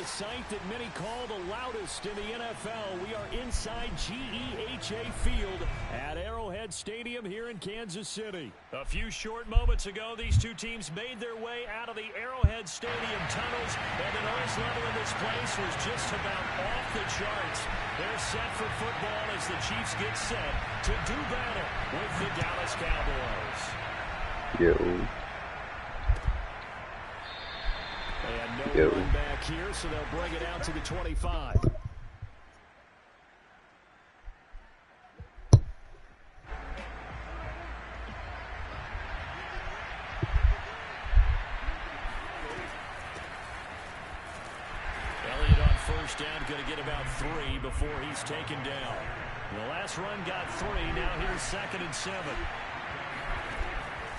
the site that many call the loudest in the NFL. We are inside GEHA Field at Arrowhead Stadium here in Kansas City. A few short moments ago, these two teams made their way out of the Arrowhead Stadium tunnels, and the noise level in this place was just about off the charts. They're set for football as the Chiefs get set to do battle with the Dallas Cowboys. Yo. And no run back here, so they'll bring it out to the 25. Elliott on first down, going to get about 3 before he's taken down. The last run got 3. Now here's 2nd and 7.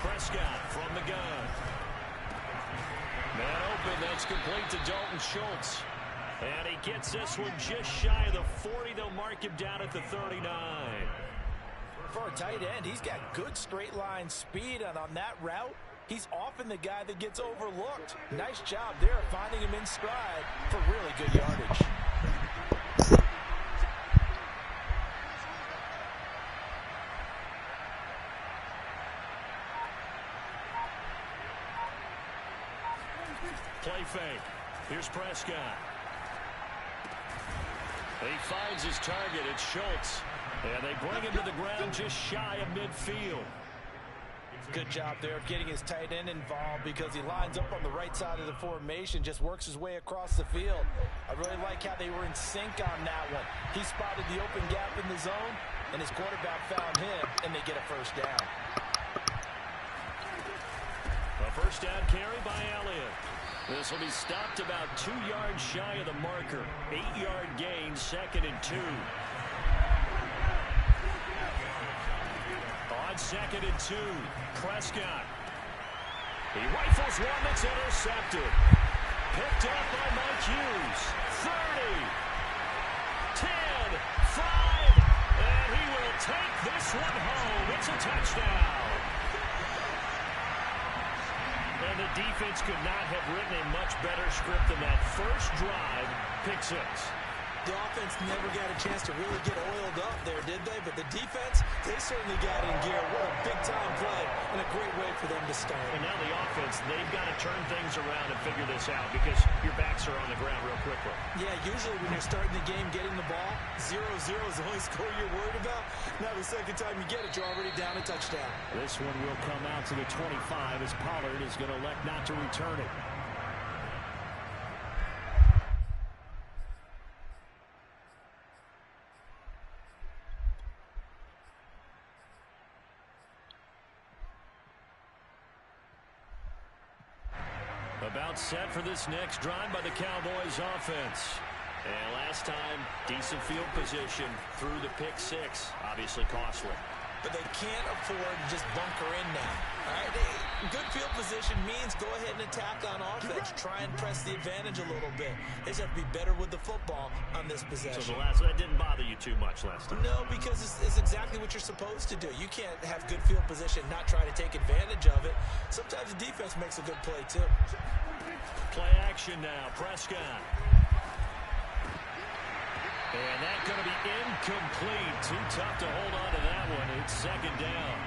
Prescott from the gun. Man open, that's complete to Dalton Schultz. And he gets this one just shy of the 40. They'll mark him down at the 39. For a tight end, he's got good straight line speed, and on that route, he's often the guy that gets overlooked. Nice job there finding him in stride for really good yardage. Play fake. Here's Prescott. He finds his target. It's Schultz. And they bring him to the ground just shy of midfield. Good job there of getting his tight end involved because he lines up on the right side of the formation, just works his way across the field. I really like how they were in sync on that one. He spotted the open gap in the zone, and his quarterback found him, and they get a first down. A first down carry by Elliott. This will be stopped about 2 yards shy of the marker. 8-yard gain, 2nd and 2. On 2nd and 2, Prescott. He rifles one that's intercepted. Picked up by Mike Hughes. 30, 10, 5, and he will take this one home. It's a touchdown. And the defense could not have written a much better script than that first drive. Pick 6. The offense never got a chance to really get oiled up there, did they? But the defense, they certainly got in gear. What a big-time play and a great way for them to start. And now the offense, they've got to turn things around and figure this out because your backs are on the ground real quickly. Yeah, usually when you're starting the game getting the ball, 0-0 is the only score you're worried about. Now the second time you get it, you're already down a touchdown. This one will come out to the 25 as Pollard is going to elect not to return it. About set for this next drive by the Cowboys offense. And last time, decent field position through the pick 6. Obviously costly. But they can't afford to just bunker in now. All right, good field position means go ahead and attack on offense. Try and press the advantage a little bit. They just have to be better with the football on this possession. So that didn't bother you too much last time? No, because it's exactly what you're supposed to do. You can't have good field position, not try to take advantage of it. Sometimes the defense makes a good play, too. Play action now, Prescott. And that's going to be incomplete. Too tough to hold on to that one. It's 2nd down.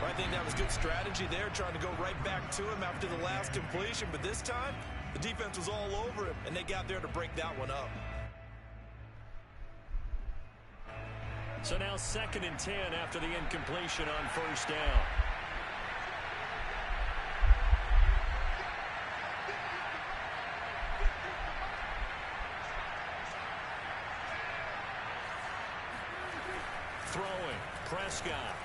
I think that was good strategy there, trying to go right back to him after the last completion. But this time, the defense was all over him, and they got there to break that one up. So now 2nd and 10 after the incompletion on first down. Throwing, Prescott.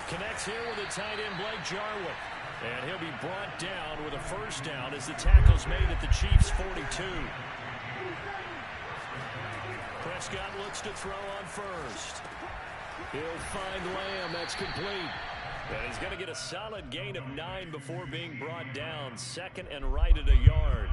Connects here with a tight end, Blake Jarwin. And he'll be brought down with a first down as the tackle's made at the Chiefs' 42. Prescott looks to throw on first. He'll find Lamb. That's complete. And he's going to get a solid gain of 9 before being brought down. 2nd and right at a yard.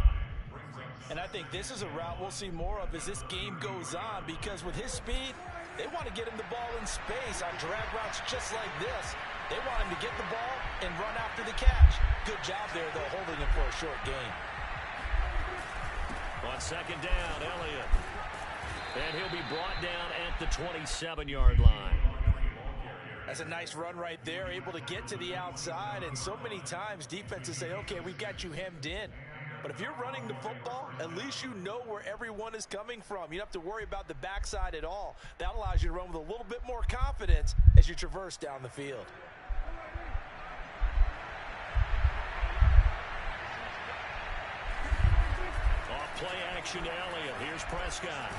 And I think this is a route we'll see more of as this game goes on, because with his speed, they want to get him the ball in space on drag routes just like this. They want him to get the ball and run after the catch. Good job there, though, holding him for a short gain. On second down, Elliott. And he'll be brought down at the 27-yard line. That's a nice run right there, able to get to the outside. And so many times defenses say, okay, we've got you hemmed in. But if you're running the football, at least you know where everyone is coming from. You don't have to worry about the backside at all. That allows you to run with a little bit more confidence as you traverse down the field. Off play action to Elliott. Here's Prescott.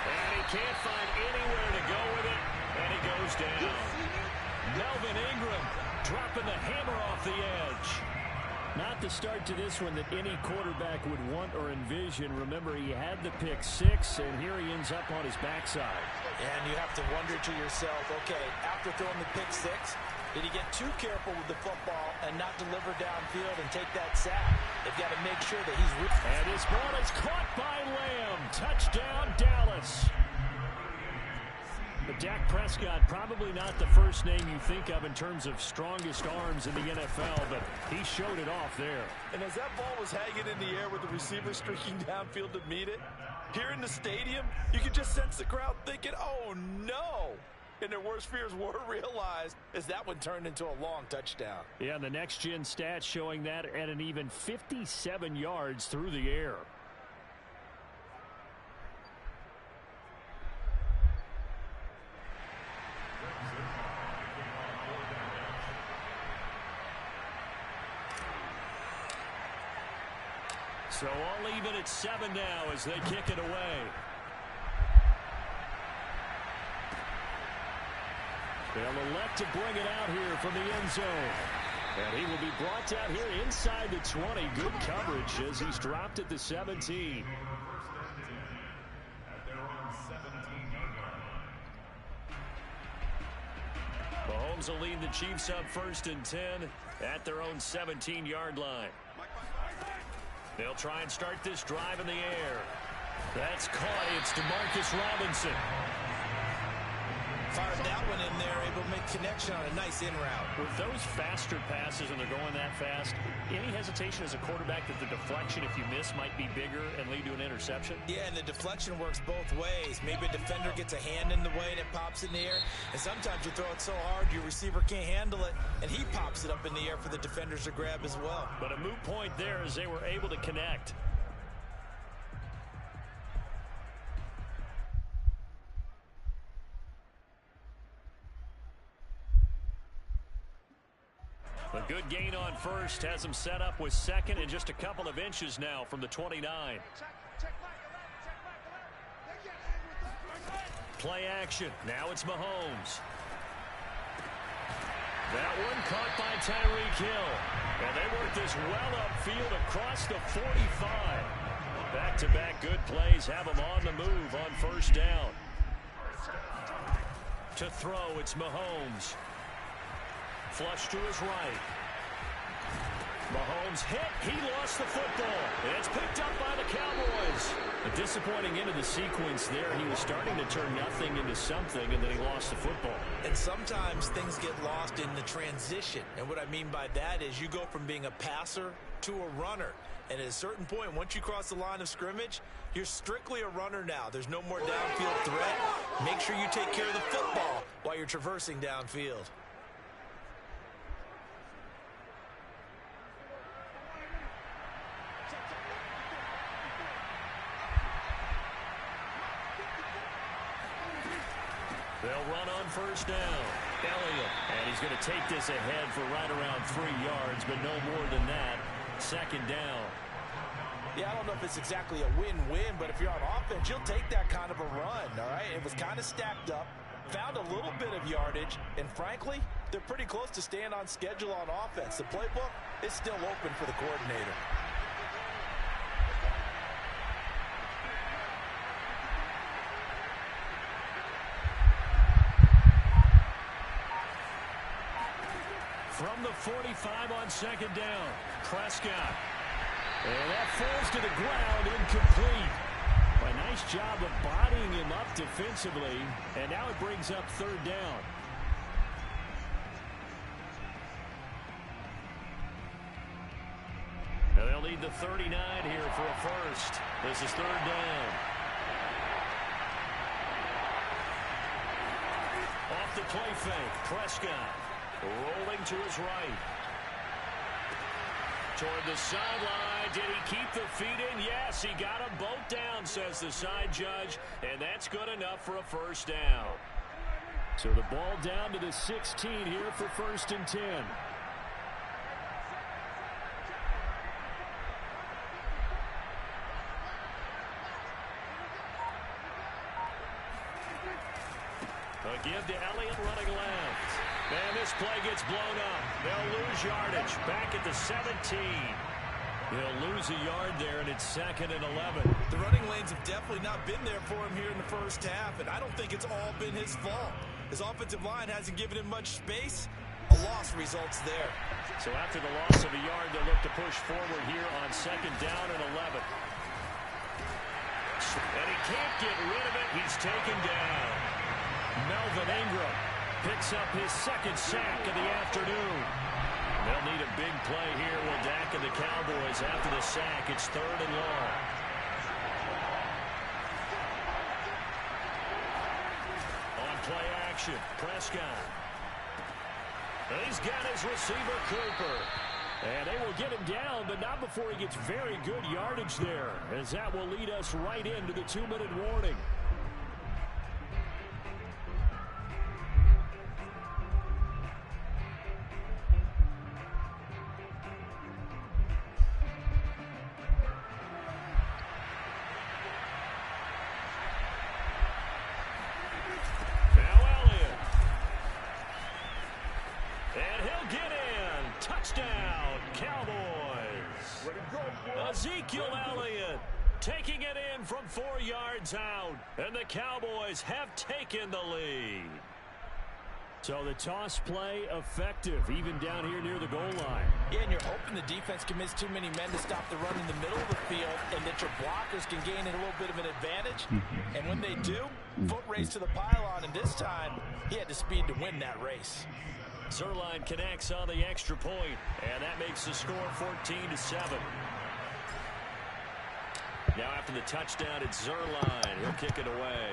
And he can't find anywhere to go with it. And he goes down. Melvin Ingram dropping the hammer off the edge. Not the start to this one that any quarterback would want or envision. Remember, he had the pick six, and here he ends up on his backside. And you have to wonder to yourself, okay, after throwing the pick six, did he get too careful with the football and not deliver downfield and take that sack? They've got to make sure that he's... And his ball is caught by Lamb. Touchdown, Dallas. But Dak Prescott, probably not the first name you think of in terms of strongest arms in the NFL, but he showed it off there. And as that ball was hanging in the air with the receiver streaking downfield to meet it, here in the stadium, you could just sense the crowd thinking, oh, no. And their worst fears were realized as that one turned into a long touchdown. Yeah, and the next-gen stats showing that at an even 57 yards through the air. So all even at 7 now as they kick it away. They'll elect to bring it out here from the end zone. And he will be brought down here inside the 20. Good coverage as he's dropped at the 17. Mahomes will lead the Chiefs up 1st and 10 at their own 17-yard line. They'll try and start this drive in the air. That's caught. It's DeMarcus Robinson. Fired that one in there, able to make connection on a nice in route. With those faster passes and they're going that fast, any hesitation as a quarterback that the deflection, if you miss, might be bigger and lead to an interception? Yeah, and the deflection works both ways. Maybe a defender gets a hand in the way and it pops in the air. And sometimes you throw it so hard your receiver can't handle it, and he pops it up in the air for the defenders to grab as well. But a moot point there as they were able to connect. A good gain on first has him set up with second and just a couple of inches now from the 29. Play action. Now it's Mahomes. That one caught by Tyreek Hill. And they work this well upfield across the 45. Back-to-back good plays have him on the move on first down. To throw, it's Mahomes. Flush to his right. Mahomes hit. He lost the football. It's picked up by the Cowboys. A disappointing end of the sequence there. He was starting to turn nothing into something, and then he lost the football. And sometimes things get lost in the transition. And what I mean by that is you go from being a passer to a runner. And at a certain point, once you cross the line of scrimmage, you're strictly a runner now. There's no more downfield threat. Make sure you take care of the football while you're traversing downfield. They'll run on first down. Elliott. And he's going to take this ahead for right around 3 yards, but no more than that. Second down. Yeah, I don't know if it's exactly a win-win, but if you're on offense, you'll take that kind of a run, all right? It was kind of stacked up, found a little bit of yardage, and frankly, they're pretty close to staying on schedule on offense. The playbook is still open for the coordinator. From the 45 on second down, Prescott. And that falls to the ground, incomplete. A nice job of bodying him up defensively, and now it brings up third down. Now they'll need the the 39 here for a first. This is third down. Off the play fake, Prescott rolling to his right. Toward the sideline. Did he keep the feet in? Yes, he got them both down, says the side judge, and that's good enough for a first down. So the ball down to the 16 here for 1st and 10. A give to Elliott running left. And this play gets blown up. They'll lose yardage. Back at the 17. He'll lose a yard there, and it's 2nd and 11. The running lanes have definitely not been there for him here in the first half, and I don't think it's all been his fault. His offensive line hasn't given him much space. A loss results there. So after the loss of a yard, they'll look to push forward here on 2nd down and 11. And he can't get rid of it. He's taken down. Melvin Ingram picks up his 2nd sack of the afternoon. They'll need a big play here with Dak and the Cowboys after the sack. It's 3rd and long. On play action, Prescott. He's got his receiver, Cooper. And they will get him down, but not before he gets very good yardage there, as that will lead us right into the 2-minute warning. Touchdown, Cowboys. Ezekiel Elliott taking it in from 4 yards out, and the Cowboys have taken the lead. So the toss play effective, even down here near the goal line. Yeah, and you're hoping the defense can miss too many men to stop the run in the middle of the field, and that your blockers can gain a little bit of an advantage. And when they do, foot race to the pylon, and this time, he had the speed to win that race. Zerline connects on the extra point, and that makes the score 14-7. Now after the touchdown, it's Zerline. He'll kick it away.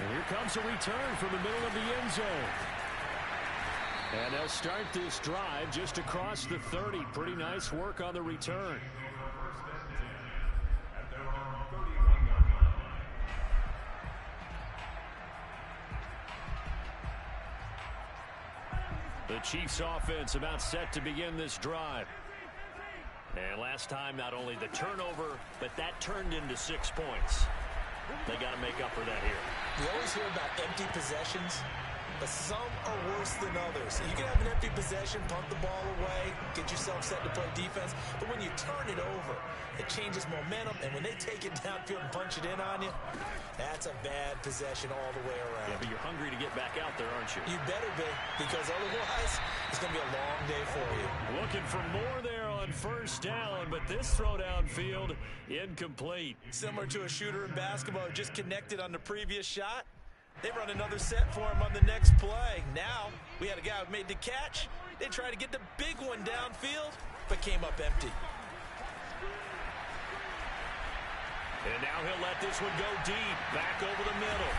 And here comes a return from the middle of the end zone. And they'll start this drive just across the 30. Pretty nice work on the return. The Chiefs offense about set to begin this drive. And last time, not only the turnover, but that turned into 6 points. They got to make up for that here. You always hear about empty possessions, but some are worse than others. You can have an empty possession, punt the ball away, get yourself set to play defense, but when you turn it over, it changes momentum, and when they take it downfield and punch it in on you, that's a bad possession all the way around. Yeah, but you're hungry to get back out there, aren't you? You better be, because otherwise, it's going to be a long day for you. Looking for more there on 1st down, but this throw downfield, incomplete. Similar to a shooter in basketball who just connected on the previous shot. They run another set for him on the next play. Now, we had a guy who made the catch. They tried to get the big one downfield, but came up empty. And now he'll let this one go deep, back over the middle.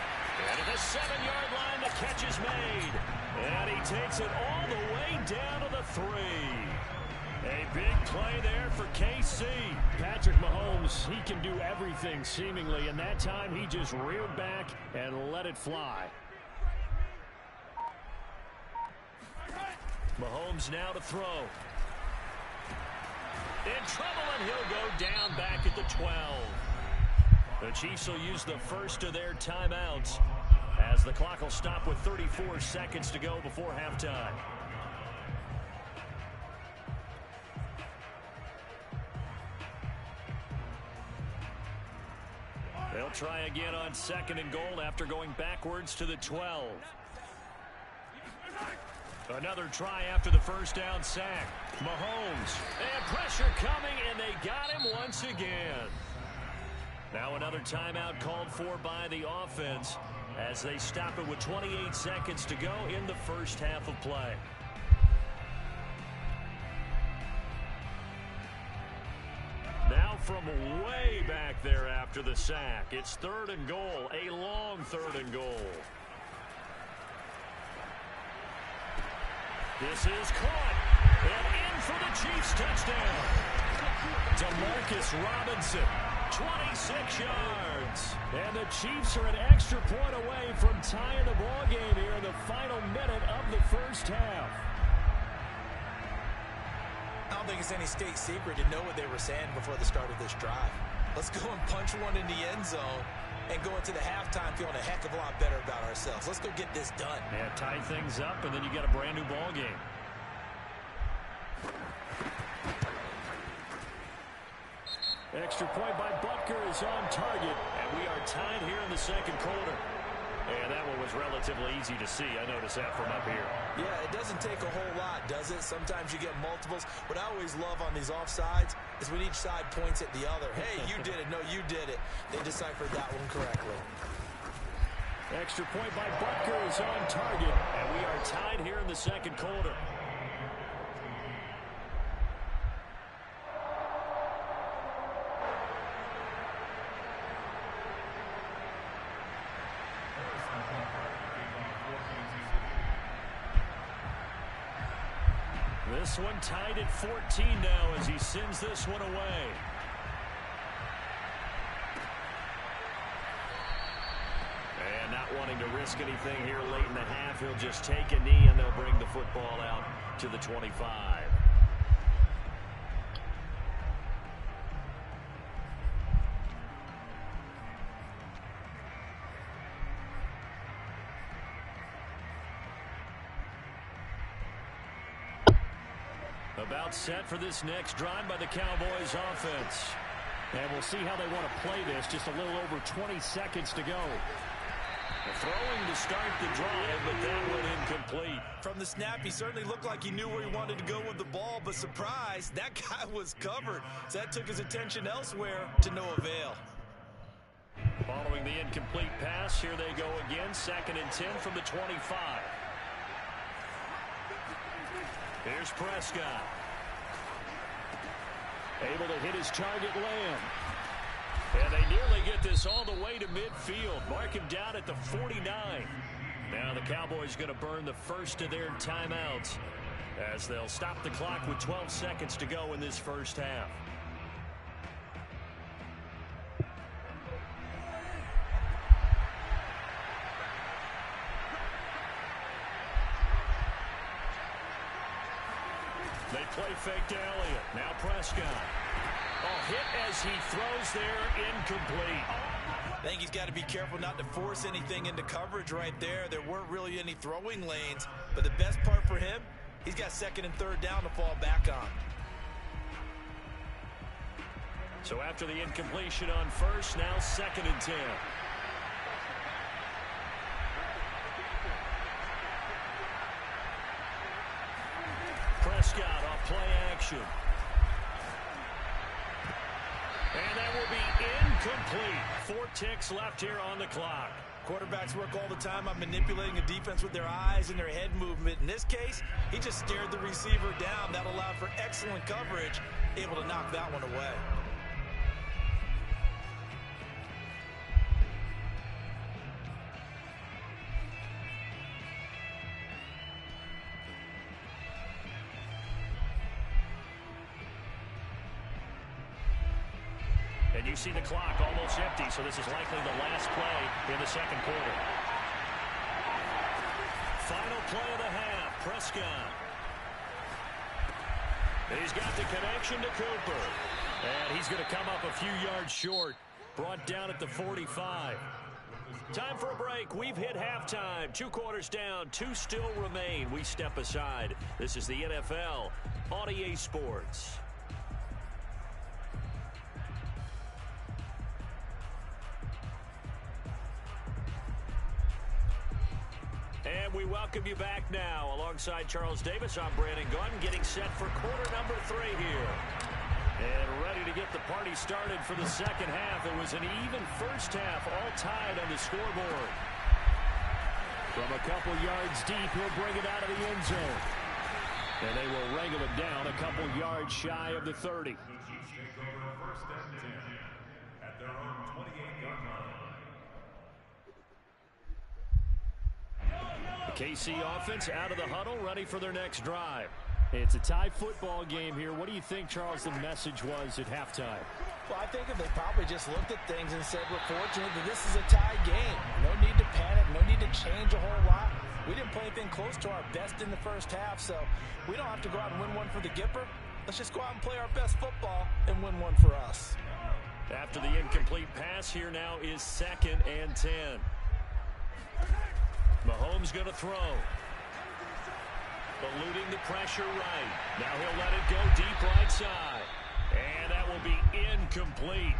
And at the 7-yard line, the catch is made. And he takes it all the way down to the 3. A big play there for KC. Patrick Mahomes, he can do everything seemingly, and that time he just reared back and let it fly. Mahomes now to throw. In trouble, and he'll go down back at the 12. The Chiefs will use the first of their timeouts as the clock will stop with 34 seconds to go before halftime. They'll try again on 2nd and goal after going backwards to the 12. Another try after the 1st down sack. Mahomes, and pressure coming, and they got him once again. Now another timeout called for by the offense as they stop it with 28 seconds to go in the first half of play. from way back there after the sack. It's 3rd and goal, a long 3rd and goal. This is caught, and in for the Chiefs touchdown. Demarcus Robinson, 26 yards. And the Chiefs are an extra point away from tying the ball game here in the final minute of the first half. I don't think it's any state secret to know what they were saying before the start of this drive. Let's go and punch one in the end zone and go into the halftime feeling a heck of a lot better about ourselves. Let's go get this done. Yeah, tie things up, and then you get a brand new ball game. Extra point by Butker is on target, and we are tied here in the second quarter. And that one was relatively easy to see. I noticed that from up here. Yeah, it doesn't take a whole lot, does it? Sometimes you get multiples. What I always love on these offsides is when each side points at the other. Hey, you did it. No, you did it. They deciphered that one correctly. Extra point by Butker is on target, and we are tied here in the second quarter. This one tied at 14 now as he sends this one away. And not wanting to risk anything here late in the half, he'll just take a knee and they'll bring the football out to the 25. About set for this next drive by the Cowboys offense. And we'll see how they want to play this. Just a little over 20 seconds to go. Throwing to start the drive, but that went incomplete. From the snap, he certainly looked like he knew where he wanted to go with the ball, but surprise, that guy was covered. So that took his attention elsewhere to no avail. Following the incomplete pass, here they go again. 2nd and 10 from the 25. Here's Prescott. Able to hit his target, Lamb. And they nearly get this all the way to midfield. Mark him down at the 49. Now the Cowboys going to burn the first of their timeouts as they'll stop the clock with 12 seconds to go in this first half. They play fake to Elliott. Now Prescott. Oh, hit as he throws there, incomplete. I think he's got to be careful not to force anything into coverage right there. There weren't really any throwing lanes, but the best part for him, he's got 2nd and 3rd down to fall back on. So after the incompletion on first, now 2nd and 10. Prescott off play action. And that will be incomplete. 4 ticks left here on the clock. Quarterbacks work all the time on manipulating a defense with their eyes and their head movement. In this case, he just stared the receiver down. That allowed for excellent coverage, able to knock that one away. And you see the clock almost empty, so this is likely the last play in the second quarter. Final play of the half, Prescott. He's got the connection to Cooper. And he's going to come up a few yards short, brought down at the 45. Time for a break. We've hit halftime. 2 quarters down, 2 still remain. We step aside. This is the NFL on EA Sports. And we welcome you back now. Alongside Charles Davis, I'm Brandon Gunn, getting set for quarter number 3 here. And ready to get the party started for the second half. It was an even first half, all tied on the scoreboard. From a couple yards deep, he'll bring it out of the end zone. And they will wrangle it down a couple yards shy of the 30. The KC offense out of the huddle, ready for their next drive. It's a tie football game here. What do you think, Charles, the message was at halftime? Well, I think if they probably just looked at things and said, we're fortunate that this is a tie game. No need to panic, no need to change a whole lot. We didn't play anything close to our best in the first half, so we don't have to go out and win one for the Gipper. Let's just go out and play our best football and win one for us. After the incomplete pass, here now is 2nd and 10. Mahomes going to throw. Eluding the pressure right. Now he'll let it go deep right side. And that will be incomplete.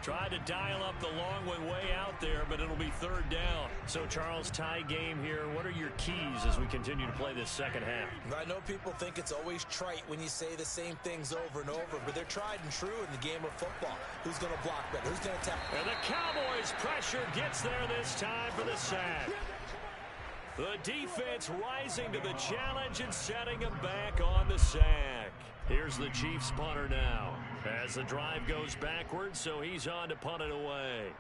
Tried to dial up the long one way out there, but it'll be 3rd down. So, Charles, tie game here. What are your keys as we continue to play this second half? I know people think it's always trite when you say the same things over and over, but they're tried and true in the game of football. Who's going to block better? Who's going to tackle? And the Cowboys' pressure gets there this time for the sack. The defense rising to the challenge and setting him back on the sack. Here's the Chiefs punter now as the drive goes backwards, so he's on to punt it away.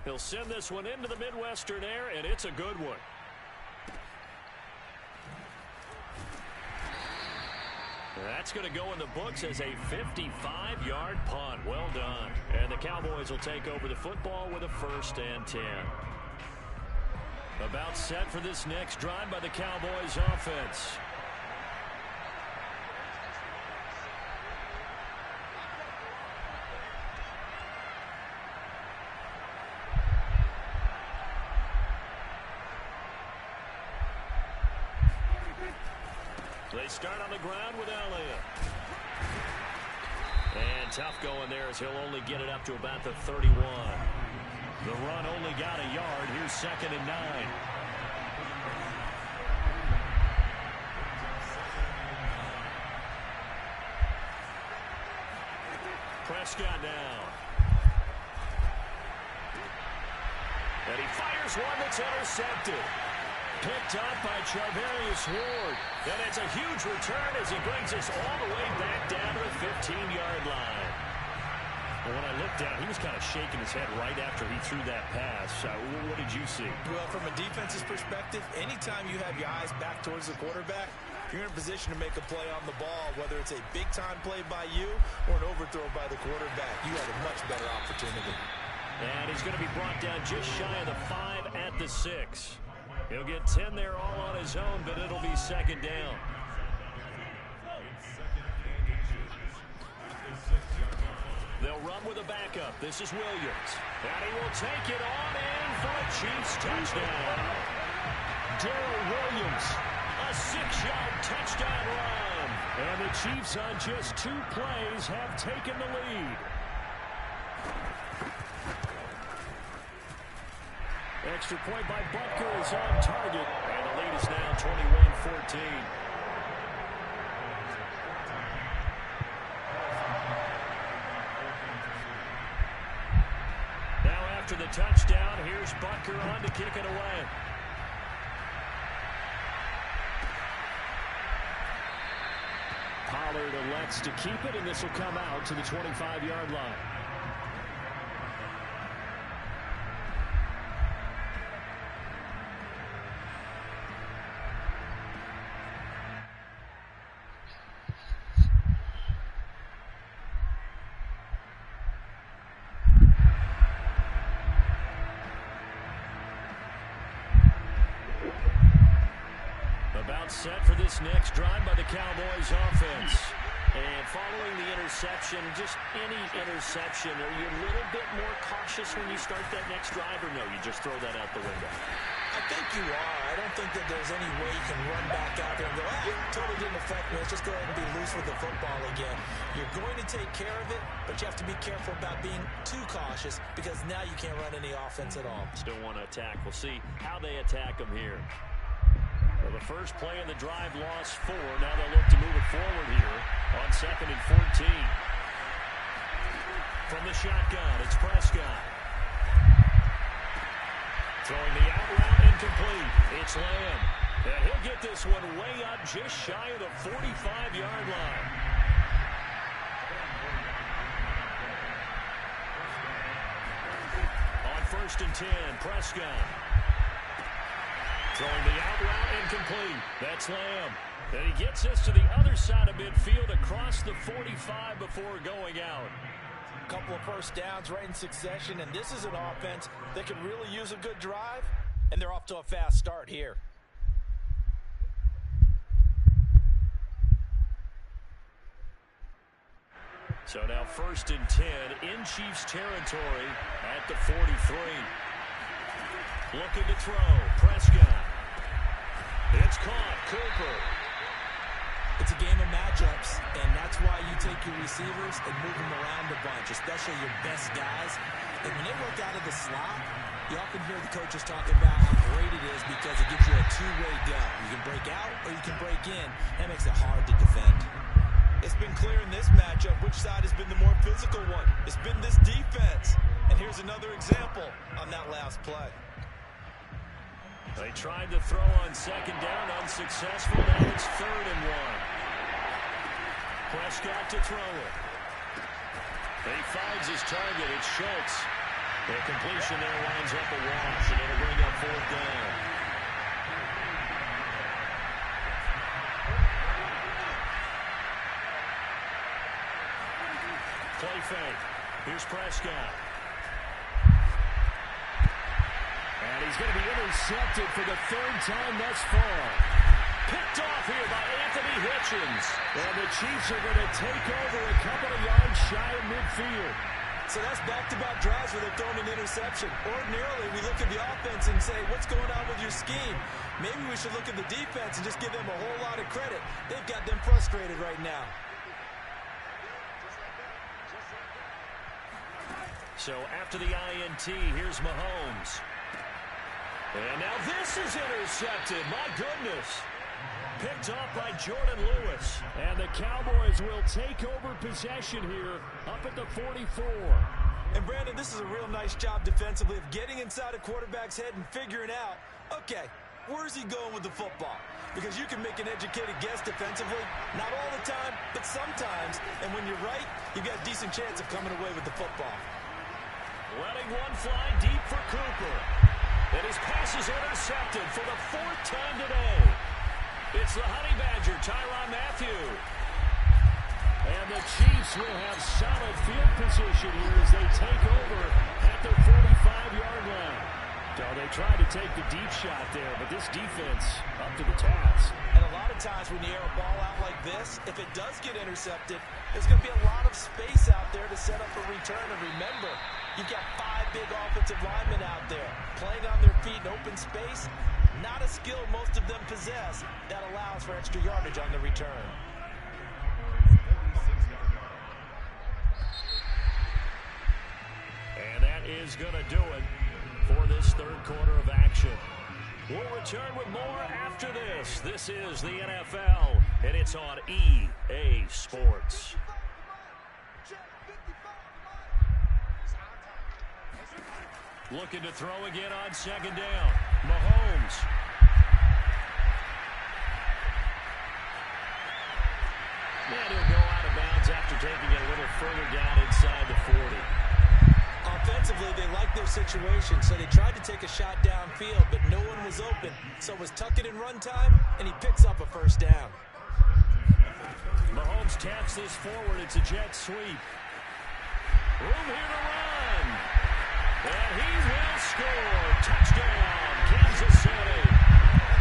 He'll send this one into the Midwestern air, and it's a good one. That's going to go in the books as a 55-yard punt. Well done. And the Cowboys will take over the football with a 1st and 10. About set for this next drive by the Cowboys offense. They start on the ground with Elliott. And tough going there as he'll only get it up to about the 31. The run only got a yard. Here's 2nd and 9. Prescott now. And he fires one that's intercepted. Picked up by Charvarius Ward. And it's a huge return as he brings us all the way back down to the 15-yard line. Well, when I looked down, he was kind of shaking his head right after he threw that pass. What did you see? Well, from a defense's perspective, anytime you have your eyes back towards the quarterback, you're in a position to make a play on the ball, whether it's a big-time play by you or an overthrow by the quarterback. You have a much better opportunity. And he's going to be brought down just shy of the 5 at the 6. He'll get 10 there all on his own, but it'll be 2nd down. They'll run with a backup. This is Williams. And he will take it on in for a Chiefs touchdown. Darrell Williams, a 6-yard touchdown run. And the Chiefs on just 2 plays have taken the lead. Extra point by Butker is on target. And the lead is now 21-14. After the touchdown, here's Butker on to kick it away. Pollard elects to keep it, and this will come out to the 25-yard line. Set for this next drive by the Cowboys offense. And following the interception, just any interception, are you a little bit more cautious when you start that next drive, or no, you just throw that out the window? I think you are. I don't think that there's any way you can run back out there and go, it totally didn't affect me. Let's just go ahead and be loose with the football again. You're going to take care of it, but you have to be careful about being too cautious because now you can't run any offense at all. Still want to attack. We'll see how they attack them here. Well, the first play of the drive lost 4. Now they'll look to move it forward here on 2nd and 14. From the shotgun, it's Prescott. Throwing the out route incomplete. It's Lamb. And he'll get this one way up just shy of the 45-yard line. On 1st and 10, Prescott. Throwing the out route incomplete. That's Lamb. And he gets us to the other side of midfield across the 45 before going out. A couple of first downs right in succession, and this is an offense that could really use a good drive, and they're off to a fast start here. So now 1st and 10 in Chiefs territory at the 43. Looking to throw. Prescott. It's caught. Cooper. It's a game of matchups, and that's why you take your receivers and move them around a bunch, especially your best guys. And when they work out of the slot, you often hear the coaches talk about how great it is because it gives you a two-way go. You can break out or you can break in. That makes it hard to defend. It's been clear in this matchup which side has been the more physical one. It's been this defense. And here's another example on that last play. They tried to throw on 2nd down, unsuccessful. Now it's 3rd and 1. Prescott to throw it. He finds his target. It's Schultz. The completion there winds up a wash, and it'll bring up 4th down. Play fake. Here's Prescott. And he's going to be intercepted for the 3rd time thus far. Picked off here by Anthony Hitchens. And the Chiefs are going to take over a couple of yards shy of midfield. So that's back-to-back drives where they're throwing an interception. Ordinarily, we look at the offense and say, what's going on with your scheme? Maybe we should look at the defense and just give them a whole lot of credit. They've got them frustrated right now. So after the INT, here's Mahomes. And now this is intercepted. My goodness. Picked off by Jordan Lewis. And the Cowboys will take over possession here up at the 44. And Brandon, this is a real nice job defensively of getting inside a quarterback's head and figuring out, okay, where's he going with the football? Because you can make an educated guess defensively. Not all the time, but sometimes. And when you're right, you've got a decent chance of coming away with the football. Letting one fly deep for Cooper. And his pass is intercepted for the 4th time today. It's the Honey Badger, Tyrann Mathieu. And the Chiefs will have solid field position here as they take over at their 45-yard line. So they tried to take the deep shot there, but this defense up to the task. And a lot of times when you air a ball out like this, if it does get intercepted, there's going to be a lot of space out there to set up a return. And remember, you've got 5 big offensive linemen out there playing on their feet in open space. Not a skill most of them possess that allows for extra yardage on the return. And that is going to do it for this 3rd quarter of action. We'll return with more after this. This is the NFL, and it's on EA Sports. Looking to throw again on 2nd down. Mahomes. And he'll go out of bounds after taking it a little further down inside the 40. Offensively, they like their situation, so they tried to take a shot downfield, but no one was open. So it was tuck it in run time, and he picks up a 1st down. Mahomes taps this forward. It's a jet sweep. Room here to run. And he will score. Touchdown, Kansas City.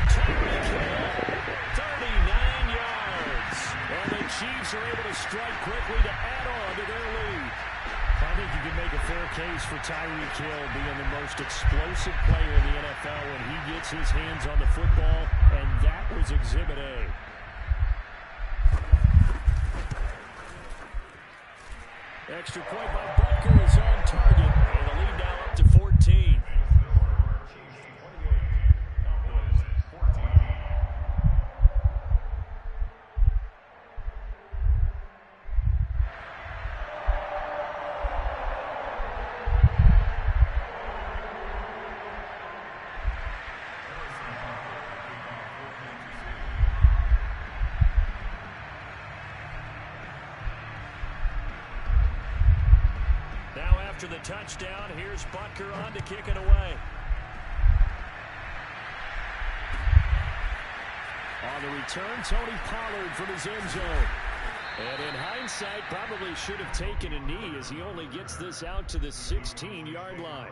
Tyreek Hill, 39 yards. And the Chiefs are able to strike quickly to add on to their lead. I think you can make a fair case for Tyreek Hill being the most explosive player in the NFL when he gets his hands on the football, and that was Exhibit A. Extra point by Butker is on target, and the lead now up to 14. after the touchdown. Here's Butker on to kick it away. On the return, Tony Pollard from his end zone. And in hindsight, probably should have taken a knee as he only gets this out to the 16-yard line.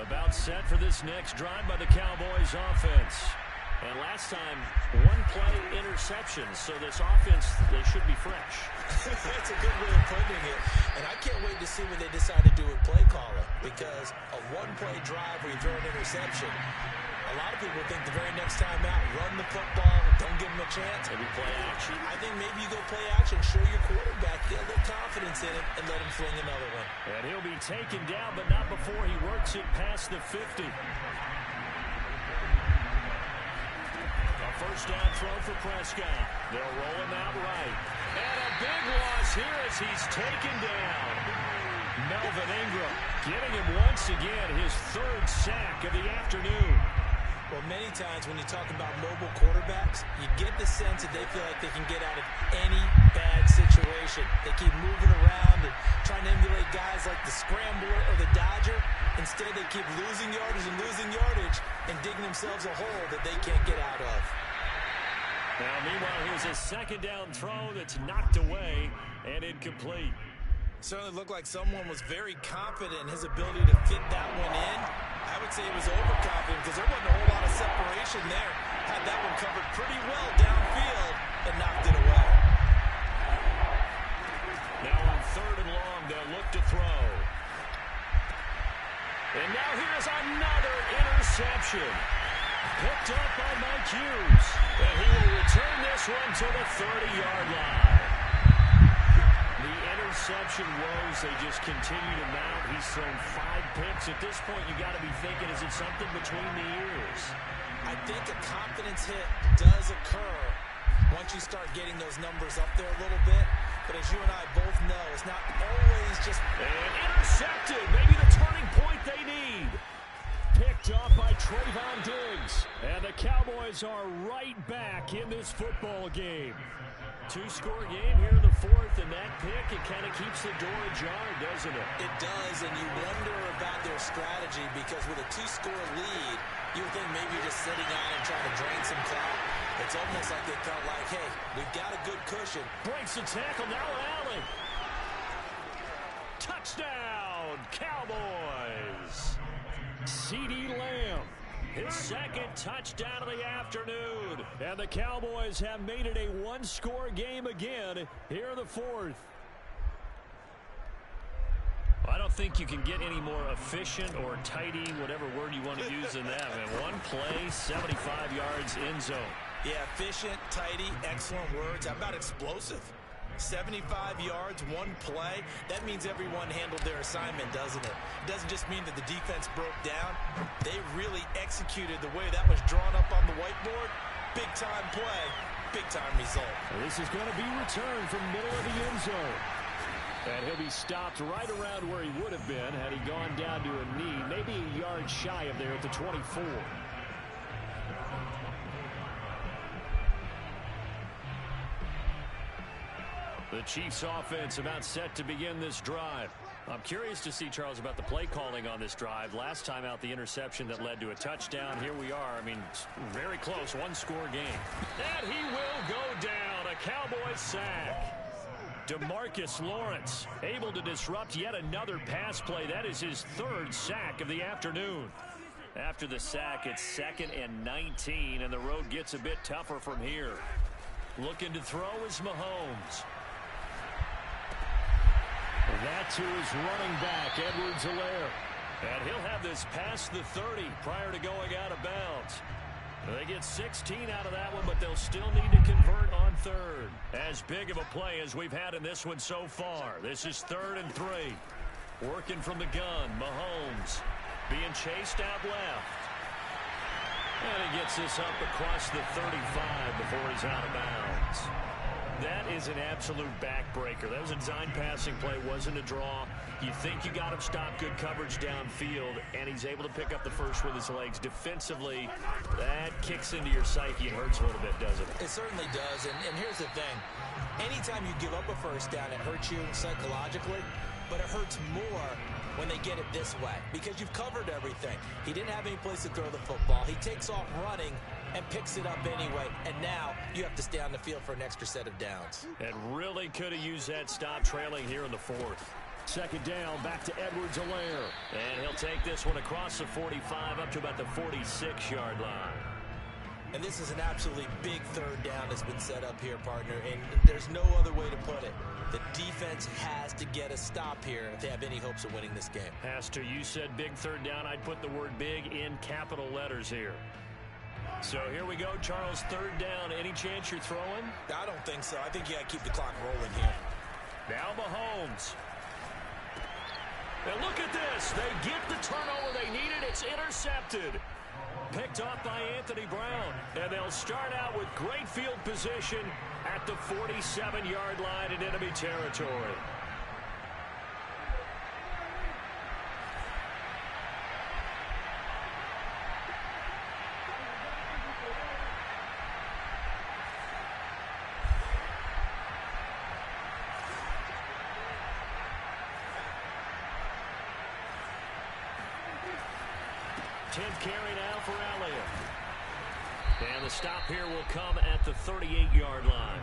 About set for this next drive by the Cowboys offense. And last time, one-play interception, so this offense, they should be fresh. That's a good way of putting it. And I can't wait to see what they decide to do with play calling, because a one-play drive where you throw an interception, a lot of people think the very next time out, run the football, don't give them a chance. Maybe play action. I think maybe you go play action, show your quarterback, get a little confidence in him, and let him fling another one. And he'll be taken down, but not before he works it past the 50. First down throw for Prescott. They'll roll him out right. And a big loss here as he's taken down. Melvin Ingram getting him once again his third sack of the afternoon. Well, many times when you talk about mobile quarterbacks, you get the sense that they feel like they can get out of any bad situation. They keep moving around and trying to emulate guys like the Scrambler or the Dodger. Instead, they keep losing yardage and digging themselves a hole that they can't get out of. Now, meanwhile, here's a second down throw that's knocked away and incomplete. Certainly looked like someone was very confident in his ability to fit that one in. I would say he was overconfident because there wasn't a whole lot of separation there. Had that one covered pretty well downfield and knocked it away. Now on third and long, they'll look to throw. And now here's another interception. Picked up by Mike Hughes. And he will return this one to the 30-yard line. The interception woes, they just continue to mount. He's thrown 5 picks. At this point, you got to be thinking, is it something between the ears? I think a confidence hit does occur once you start getting those numbers up there a little bit. But as you and I both know, it's not always just... And intercepted. Maybe the turning point they need. Picked up by Trayvon Diggs. And the Cowboys are right back in this football game. 2-score game here in the fourth, and that pick, it kind of keeps the door ajar, doesn't it? It does, and you wonder about their strategy, because with a 2-score lead, you would think maybe you're just sitting on and trying to drain some clock. It's almost like they felt like, hey, we've got a good cushion. Breaks the tackle, now Allen. Touchdown, Cowboys. CeeDee Lamb, his second touchdown of the afternoon. And the Cowboys have made it a 1-score game again here in the fourth. I don't think you can get any more efficient or tidy, whatever word you want to use in that. And one play, 75 yards in zone. Yeah, efficient, tidy, excellent words. How about explosive? 75 yards, one play. That means everyone handled their assignment, doesn't it? It doesn't just mean that the defense broke down. They really executed the way that was drawn up on the whiteboard. Big-time play, big-time result. Well, this is going to be returned from middle of the end zone. And he'll be stopped right around where he would have been had he gone down to a knee, maybe a yard shy of there at the 24. The Chiefs offense about set to begin this drive. I'm curious to see, Charles, about the play calling on this drive. Last time out, the interception that led to a touchdown. Here we are. I mean, very close, 1-score game. And he will go down. A Cowboys sack. DeMarcus Lawrence able to disrupt yet another pass play. That is his third sack of the afternoon. After the sack, it's 2nd and 19, and the road gets a bit tougher from here. Looking to throw is Mahomes. That to his running back, Edwards-Helaire. And he'll have this past the 30 prior to going out of bounds. They get 16 out of that one, but they'll still need to convert on third. As big of a play as we've had in this one so far. This is 3rd and 3. Working from the gun, Mahomes being chased out left. And he gets this up across the 35 before he's out of bounds. That is an absolute backbreaker. That was a design passing play, wasn't a draw. You think you got him stopped, good coverage downfield, and he's able to pick up the first with his legs. Defensively, that kicks into your psyche and hurts a little bit, doesn't it? It certainly does, and here's the thing. Anytime you give up a first down, it hurts you psychologically, but it hurts more when they get it this way because you've covered everything. He didn't have any place to throw the football. He takes off running and picks it up anyway, and now you have to stay on the field for an extra set of downs. And really could have used that stop trailing here in the fourth. Second down, back to Edwards-Helaire. And he'll take this one across the 45 up to about the 46-yard line. And this is an absolutely big third down that's been set up here, partner, and there's no other way to put it. The defense has to get a stop here if they have any hopes of winning this game. Pastor, you said big third down. I'd put the word big in capital letters here. So here we go, Charles, third down. Any chance you're throwing? I don't think so. I think you got to keep the clock rolling here. Now Mahomes. And look at this. They get the turnover they needed. It's intercepted. Picked off by Anthony Brown. And they'll start out with great field position at the 47-yard line in enemy territory. Tenth carry now for Elliott. And the stop here will come at the 38-yard line.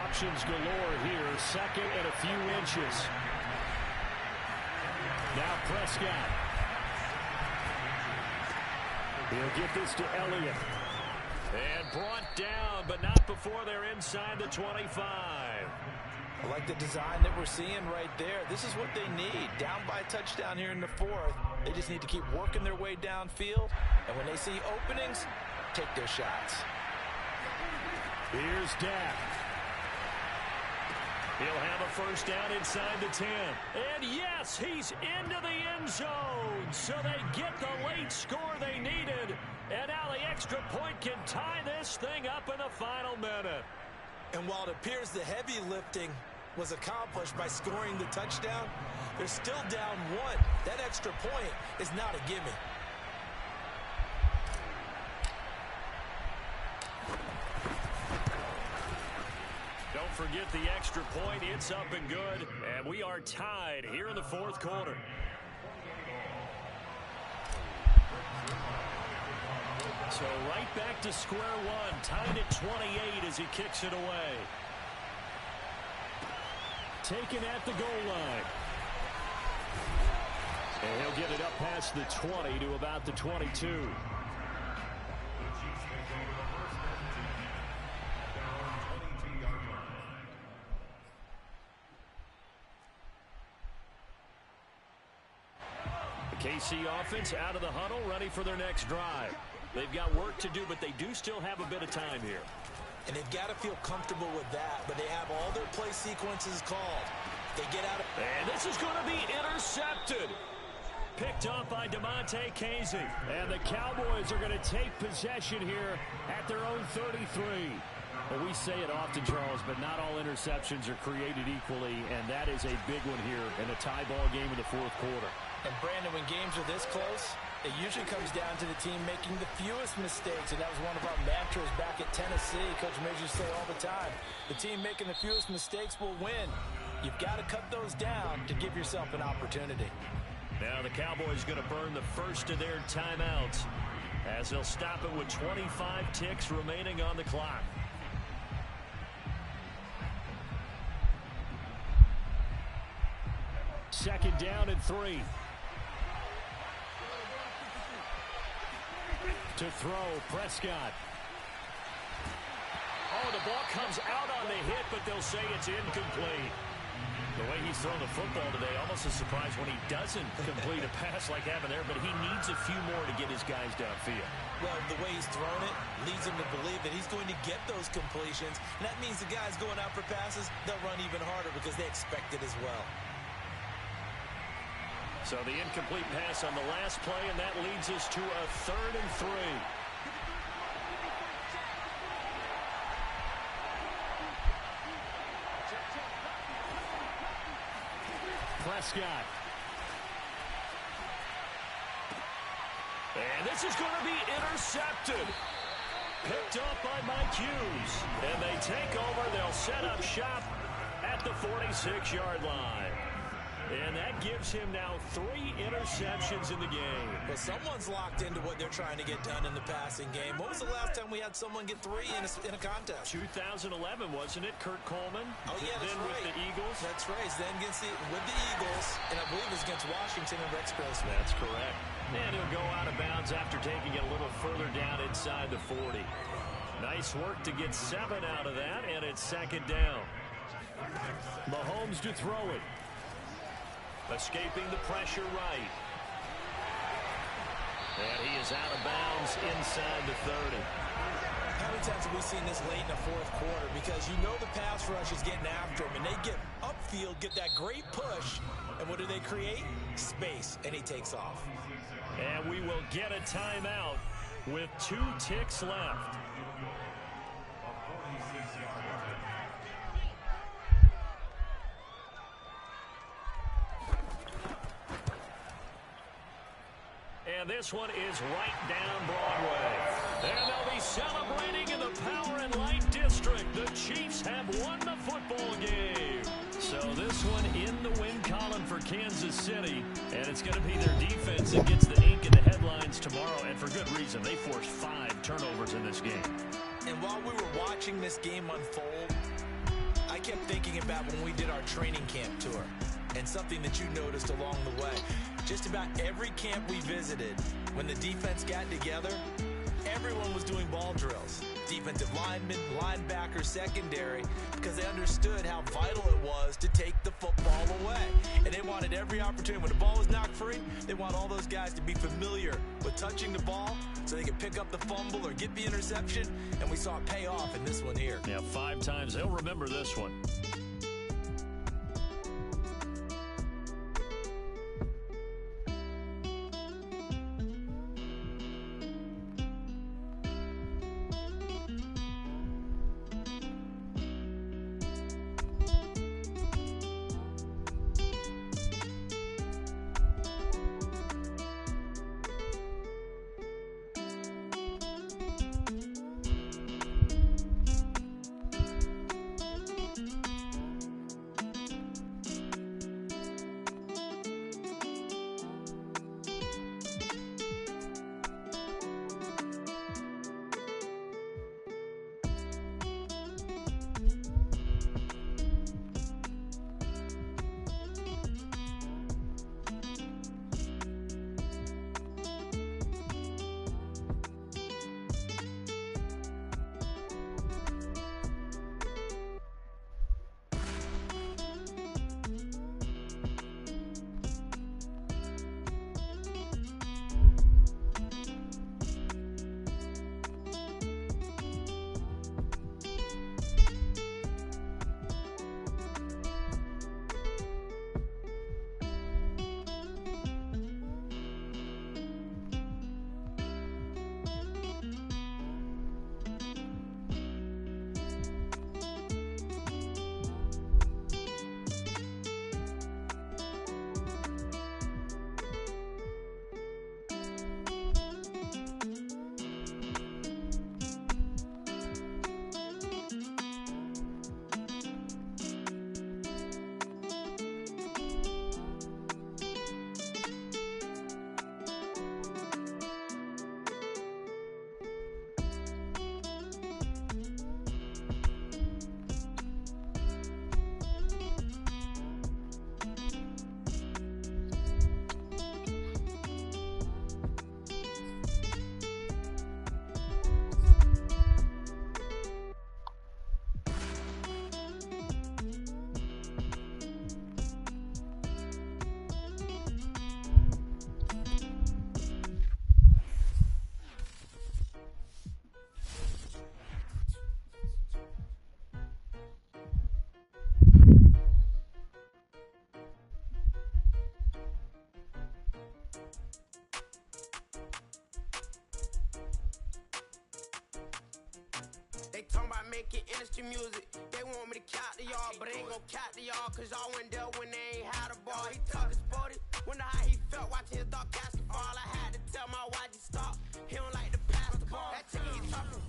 Options galore here. Second and a few inches. Now Prescott. He'll get this to Elliott. And brought down, but not before they're inside the 25. I like the design that we're seeing right there. This is what they need. Down by a touchdown here in the fourth. They just need to keep working their way downfield. And when they see openings, take their shots. Here's Dak. He'll have a first down inside the 10. And yes, he's into the end zone. So they get the late score they needed. And now the extra point can tie this thing up in the final minute. And while it appears the heavy lifting was accomplished by scoring the touchdown, they're still down one. That extra point is not a gimme. Don't forget the extra point. It's up and good. And we are tied here in the fourth quarter. So right back to square one. Tied at 28 as he kicks it away. Taken at the goal line. And he'll get it up past the 20 to about the 22. The KC offense out of the huddle, ready for their next drive. They've got work to do, but they do still have a bit of time here. And they've got to feel comfortable with that, but they have all their play sequences called. They get out of... And this is going to be intercepted. Picked off by DeMonte Casey. And the Cowboys are going to take possession here at their own 33. Well, we say it often, Charles, but not all interceptions are created equally, and that is a big one here in a tie ball game in the fourth quarter. And Brandon, when games are this close, it usually comes down to the team making the fewest mistakes, and that was one of our mantras back at Tennessee. Coach Major used to say all the time, the team making the fewest mistakes will win. You've got to cut those down to give yourself an opportunity. Now the Cowboys going to burn the first of their timeouts as they'll stop it with 25 ticks remaining on the clock. Second down and 3. To throw, Prescott. Oh, the ball comes out on the hit, but they'll say it's incomplete. The way he's thrown the football today, almost a surprise when he doesn't complete a pass like having there, but he needs a few more to get his guys downfield. Well, the way he's thrown it leads him to believe that he's going to get those completions, and that means the guys going out for passes, they'll run even harder because they expect it as well. So the incomplete pass on the last play, and that leads us to a 3rd and 3. Prescott. And this is going to be intercepted. Picked up by Mike Hughes. And they take over. They'll set up shop at the 46-yard line. And that gives him now 3 interceptions in the game. Well, someone's locked into what they're trying to get done in the passing game. What was the last time we had someone get 3 in a contest? 2011, wasn't it? Kurt Coleman. Oh, yeah, that's then right. With the Eagles. That's right. Then with the Eagles, and I believe it was against Washington and Rex Grossman. That's correct. And he'll go out of bounds after taking it a little further down inside the 40. Nice work to get 7 out of that, and it's 2nd down. Mahomes to throw it. Escaping the pressure right. And he is out of bounds inside the 30. How many times have we seen this late in the fourth quarter? Because you know the pass rush is getting after him, and they get upfield, get that great push, and what do they create? Space, and he takes off. And we will get a timeout with 2 ticks left. And this one is right down Broadway. And they'll be celebrating in the Power and Light District. The Chiefs have won the football game. So this one in the win column for Kansas City. And it's going to be their defense that gets the ink in the headlines tomorrow. And for good reason. They forced 5 turnovers in this game. And while we were watching this game unfold, I kept thinking about when we did our training camp tour. And something that you noticed along the way. Just about every camp we visited, when the defense got together, everyone was doing ball drills. Defensive linemen, linebackers, secondary, because they understood how vital it was to take the football away. And they wanted every opportunity. When the ball was knocked free, they want all those guys to be familiar with touching the ball so they could pick up the fumble or get the interception. And we saw it pay off in this one here. Yeah, 5 times. They'll remember this one. industry music. They want me to count to y'all, but I ain't gon' count to y'all, cause y'all went there when they ain't had a ball. He tough and sporty, wonder how he felt watching his dog cast the ball. I had to tell my YG stop, he don't like to pass the ball. That chicken, he talking